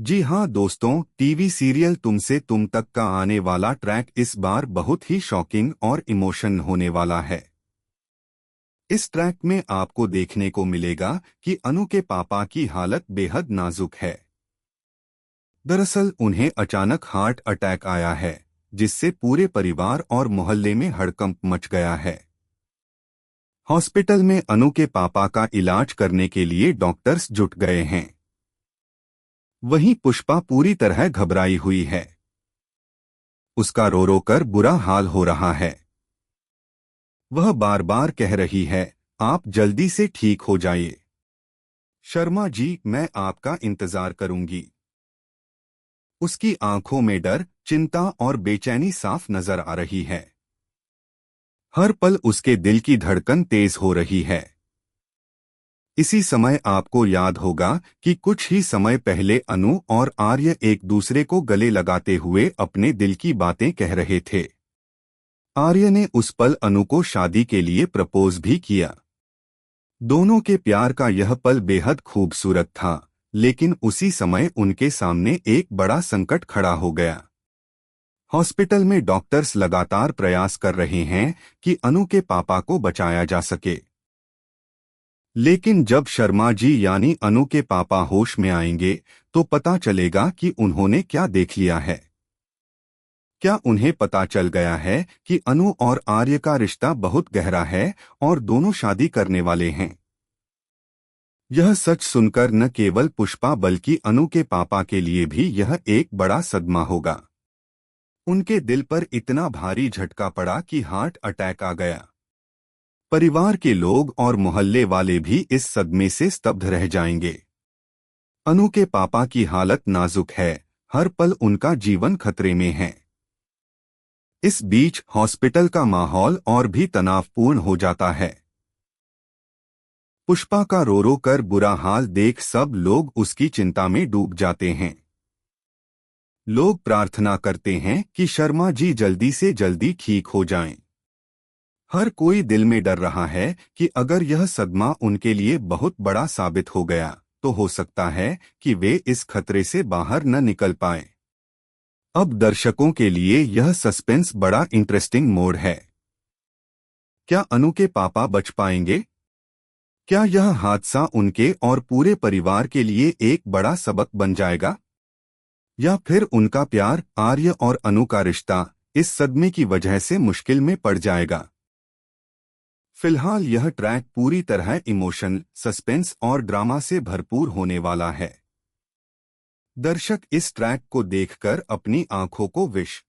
जी हाँ दोस्तों, TV serial तुमसे तुम तक का आने वाला ट्रैक इस बार बहुत ही शॉकिंग और इमोशन होने वाला है। इस ट्रैक में आपको देखने को मिलेगा कि अनु के पापा की हालत बेहद नाजुक है। दरअसल उन्हें अचानक हार्ट अटैक आया है, जिससे पूरे परिवार और मोहल्ले में हड़कंप मच गया है। हॉस्पिटल में अनु के पापा का इलाज करने के लिए डॉक्टर्स जुट गए हैं। वहीं पुष्पा पूरी तरह घबराई हुई है। उसका रो रो कर बुरा हाल हो रहा है। वह बार बार कह रही है, आप जल्दी से ठीक हो जाइए। शर्मा जी, मैं आपका इंतजार करूंगी। उसकी आंखों में डर, चिंता और बेचैनी साफ नजर आ रही है। हर पल उसके दिल की धड़कन तेज हो रही है। इसी समय आपको याद होगा कि कुछ ही समय पहले अनु और आर्य एक दूसरे को गले लगाते हुए अपने दिल की बातें कह रहे थे। आर्य ने उस पल अनु को शादी के लिए प्रपोज भी किया। दोनों के प्यार का यह पल बेहद खूबसूरत था, लेकिन उसी समय उनके सामने एक बड़ा संकट खड़ा हो गया। हॉस्पिटल में डॉक्टर्स लगातार प्रयास कर रहे हैं कि अनु के पापा को बचाया जा सके। लेकिन जब शर्मा जी यानी अनु के पापा होश में आएंगे, तो पता चलेगा कि उन्होंने क्या देख लिया है। क्या उन्हें पता चल गया है कि अनु और आर्य का रिश्ता बहुत गहरा है और दोनों शादी करने वाले हैं। यह सच सुनकर न केवल पुष्पा बल्कि अनु के पापा के लिए भी यह एक बड़ा सदमा होगा। उनके दिल पर इतना भारी झटका पड़ा कि हार्ट अटैक आ गया। परिवार के लोग और मोहल्ले वाले भी इस सदमे से स्तब्ध रह जाएंगे। अनु के पापा की हालत नाजुक है, हर पल उनका जीवन खतरे में है। इस बीच हॉस्पिटल का माहौल और भी तनावपूर्ण हो जाता है। पुष्पा का रो रो कर बुरा हाल देख सब लोग उसकी चिंता में डूब जाते हैं। लोग प्रार्थना करते हैं कि शर्मा जी जल्दी से जल्दी ठीक हो जाएं। हर कोई दिल में डर रहा है कि अगर यह सदमा उनके लिए बहुत बड़ा साबित हो गया, तो हो सकता है कि वे इस खतरे से बाहर न निकल पाएं। अब दर्शकों के लिए यह सस्पेंस बड़ा इंटरेस्टिंग मोड है। क्या अनु के पापा बच पाएंगे? क्या यह हादसा उनके और पूरे परिवार के लिए एक बड़ा सबक बन जाएगा? या फिर उनका प्यार, आर्य और अनु का रिश्ता इस सदमे की वजह से मुश्किल में पड़ जाएगा? फिलहाल यह ट्रैक पूरी तरह इमोशन, सस्पेंस और ड्रामा से भरपूर होने वाला है। दर्शक इस ट्रैक को देखकर अपनी आंखों को विश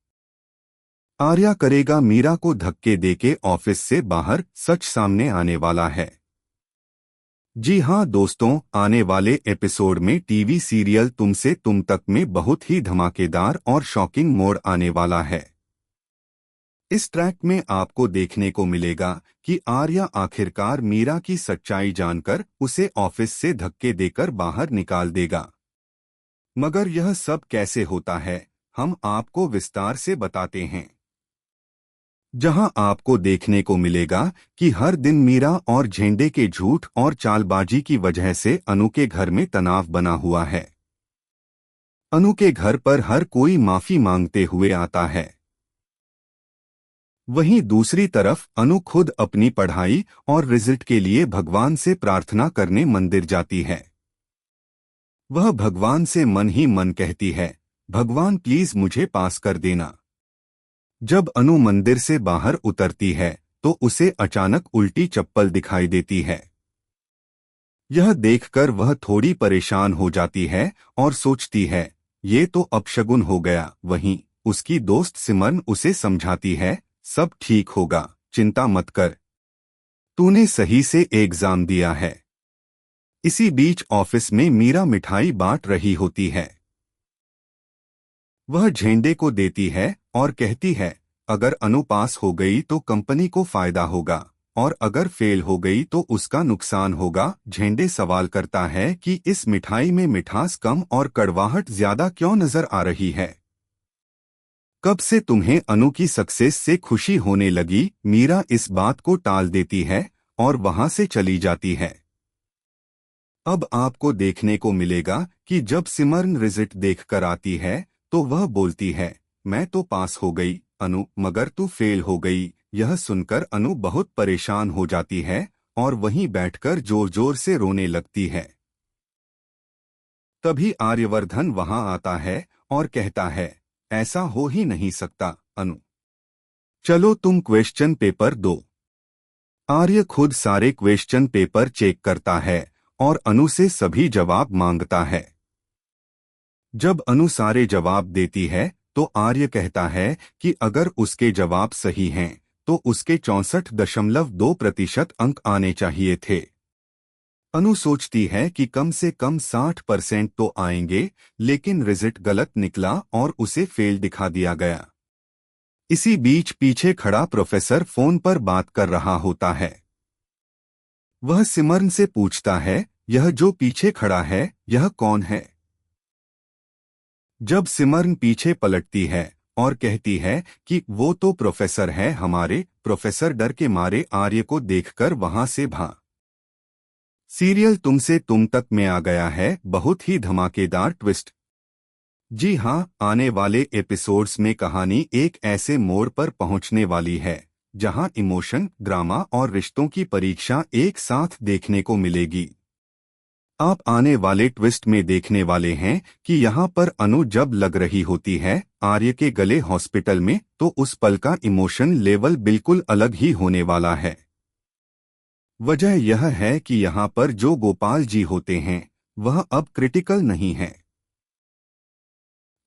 आर्या करेगा मीरा को धक्के देके ऑफिस से बाहर, सच सामने आने वाला है। जी हां दोस्तों, आने वाले एपिसोड में टीवी सीरियल तुमसे तुम तक में बहुत ही धमाकेदार और शॉकिंग मोड़ आने वाला है। इस ट्रैक में आपको देखने को मिलेगा कि आर्या आखिरकार मीरा की सच्चाई जानकर उसे ऑफिस से धक्के देकर बाहर निकाल देगा। मगर यह सब कैसे होता है, हम आपको विस्तार से बताते हैं। जहां आपको देखने को मिलेगा कि हर दिन मीरा और झेंडे के झूठ और चालबाजी की वजह से अनु के घर में तनाव बना हुआ है। अनु के घर पर हर कोई माफी मांगते हुए आता है। वहीं दूसरी तरफ अनु खुद अपनी पढ़ाई और रिजल्ट के लिए भगवान से प्रार्थना करने मंदिर जाती है। वह भगवान से मन ही मन कहती है, भगवान प्लीज मुझे पास कर देना। जब अनु मंदिर से बाहर उतरती है, तो उसे अचानक उल्टी चप्पल दिखाई देती है। यह देखकर वह थोड़ी परेशान हो जाती है और सोचती है, ये तो अपशगुन हो गया। वहीं उसकी दोस्त सिमरन उसे समझाती है, सब ठीक होगा, चिंता मत कर, तूने सही से एग्जाम दिया है। इसी बीच ऑफिस में मीरा मिठाई बांट रही होती है। वह झेंडे को देती है और कहती है, अगर अनु पास हो गई तो कंपनी को फायदा होगा, और अगर फेल हो गई तो उसका नुकसान होगा। झेंडे सवाल करता है कि इस मिठाई में मिठास कम और कड़वाहट ज्यादा क्यों नजर आ रही है? कब से तुम्हें अनु की सक्सेस से खुशी होने लगी? मीरा इस बात को टाल देती है और वहां से चली जाती है। अब आपको देखने को मिलेगा कि जब सिमरन रिजल्ट देखकर आती है तो वह बोलती है, मैं तो पास हो गई अनु, मगर तू फेल हो गई। यह सुनकर अनु बहुत परेशान हो जाती है और वहीं बैठकर जोर जोर से रोने लगती है। तभी आर्यवर्धन वहां आता है और कहता है, ऐसा हो ही नहीं सकता अनु, चलो तुम क्वेश्चन पेपर दो। आर्य खुद सारे क्वेश्चन पेपर चेक करता है और अनु से सभी जवाब मांगता है। जब अनु सारे जवाब देती है तो आर्य कहता है कि अगर उसके जवाब सही हैं तो उसके 64.2% अंक आने चाहिए थे। अनु सोचती है कि कम से कम 60% तो आएंगे, लेकिन रिजल्ट गलत निकला और उसे फेल दिखा दिया गया। इसी बीच पीछे खड़ा प्रोफेसर फोन पर बात कर रहा होता है। वह सिमरन से पूछता है, यह जो पीछे खड़ा है यह कौन है? जब सिमरन पीछे पलटती है और कहती है कि वो तो प्रोफेसर है हमारे, प्रोफेसर डर के मारे आर्य को देखकर वहां से भाग। सीरियल तुमसे तुम तक में आ गया है, बहुत ही धमाकेदार ट्विस्ट। जी हाँ, आने वाले एपिसोड्स में कहानी एक ऐसे मोड़ पर पहुंचने वाली है जहां इमोशन, ड्रामा और रिश्तों की परीक्षा एक साथ देखने को मिलेगी। आप आने वाले ट्विस्ट में देखने वाले हैं कि यहाँ पर अनु जब लग रही होती है आर्य के गले हॉस्पिटल में, तो उस पल का इमोशन लेवल बिल्कुल अलग ही होने वाला है। वजह यह है कि यहाँ पर जो गोपाल जी होते हैं वह अब क्रिटिकल नहीं है।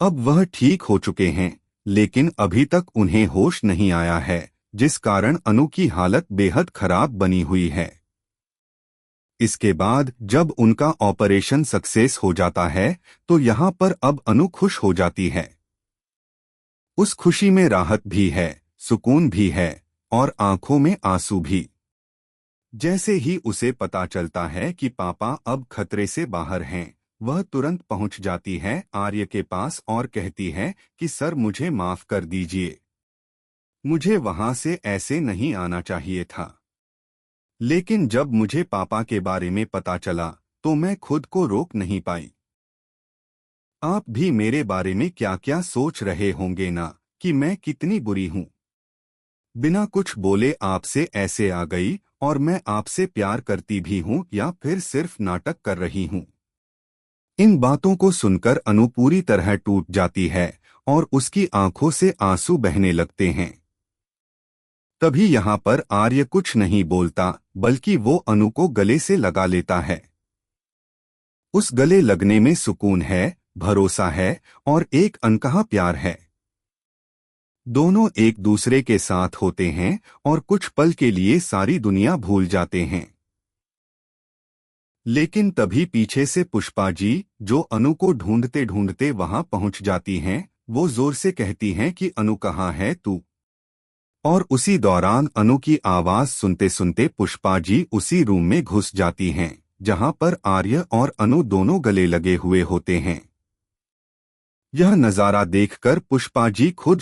अब वह ठीक हो चुके हैं, लेकिन अभी तक उन्हें होश नहीं आया है, जिस कारण अनु की हालत बेहद खराब बनी हुई है। इसके बाद जब उनका ऑपरेशन सक्सेस हो जाता है तो यहाँ पर अब अनु खुश हो जाती है। उस खुशी में राहत भी है, सुकून भी है और आंखों में आंसू भी। जैसे ही उसे पता चलता है कि पापा अब खतरे से बाहर हैं, वह तुरंत पहुंच जाती है आर्य के पास और कहती है कि सर मुझे माफ कर दीजिए, मुझे वहां से ऐसे नहीं आना चाहिए था। लेकिन जब मुझे पापा के बारे में पता चला तो मैं खुद को रोक नहीं पाई। आप भी मेरे बारे में क्या क्या सोच रहे होंगे ना, कि मैं कितनी बुरी हूं। बिना कुछ बोले आपसे ऐसे आ गई, और मैं आपसे प्यार करती भी हूं या फिर सिर्फ नाटक कर रही हूं। इन बातों को सुनकर अनु पूरी तरह टूट जाती है और उसकी आंखों से आंसू बहने लगते हैं। तभी यहाँ पर आर्य कुछ नहीं बोलता, बल्कि वो अनु को गले से लगा लेता है। उस गले लगने में सुकून है, भरोसा है और एक अनकहा प्यार है। दोनों एक दूसरे के साथ होते हैं और कुछ पल के लिए सारी दुनिया भूल जाते हैं। लेकिन तभी पीछे से पुष्पा जी, जो अनु को ढूंढते ढूंढते वहां पहुंच जाती हैं, वो जोर से कहती हैं कि अनु कहाँ है तू? और उसी दौरान अनु की आवाज सुनते सुनते पुष्पा जी उसी रूम में घुस जाती हैं जहां पर आर्य और अनु दोनों गले लगे हुए होते हैं। यह नजारा देखकर पुष्पा जी खुद